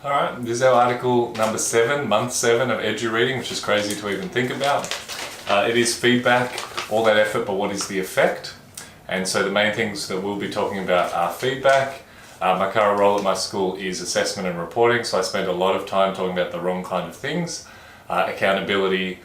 Alright, this is our article number 7, month 7 of edureading, which is crazy to even think about. It is feedback, all that effort, but what is the effect? And so the main things that we'll be talking about are feedback. My current role at my school is assessment and reporting, so I spend a lot of time talking about the wrong kind of things. Accountability,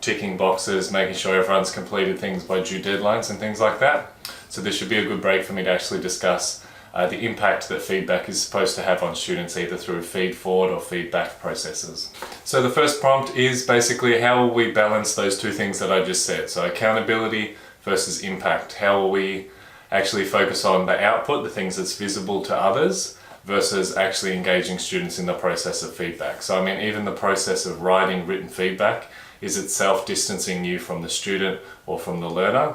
ticking boxes, making sure everyone's completed things by due deadlines and things like that. So this should be a good break for me to actually discuss the impact that feedback is supposed to have on students, either through feed forward or feedback processes. So the first prompt is basically how will we balance those two things that I just said? So accountability versus impact. How will we actually focus on the output, the things that's visible to others, versus actually engaging students in the process of feedback? So I mean, even the process of writing written feedback is itself distancing you from the student or from the learner.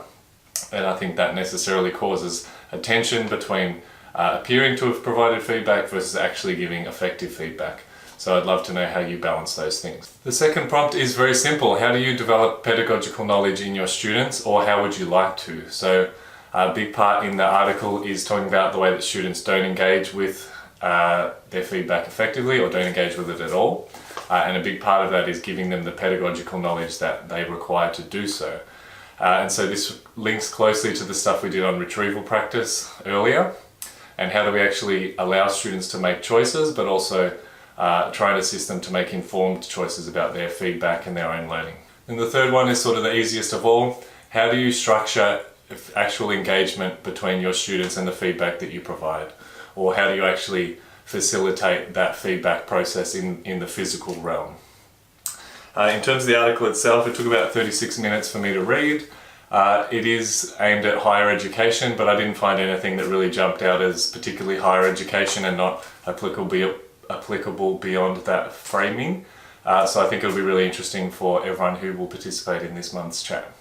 And I think that necessarily causes a tension between appearing to have provided feedback versus actually giving effective feedback. So I'd love to know how you balance those things. The second prompt is very simple. How do you develop pedagogical knowledge in your students, or how would you like to? So a big part in the article is talking about the way that students don't engage with their feedback effectively or don't engage with it at all. And a big part of that is giving them the pedagogical knowledge that they require to do so. And so this links closely to the stuff we did on retrieval practice earlier. And how do we actually allow students to make choices, but also try and assist them to make informed choices about their feedback and their own learning. And the third one is sort of the easiest of all. How do you structure actual engagement between your students and the feedback that you provide? Or how do you actually facilitate that feedback process in the physical realm? In terms of the article itself, it took about 36 minutes for me to read. It is aimed at higher education, but I didn't find anything that really jumped out as particularly higher education and not applicable beyond that framing. So I think it'll be really interesting for everyone who will participate in this month's chat.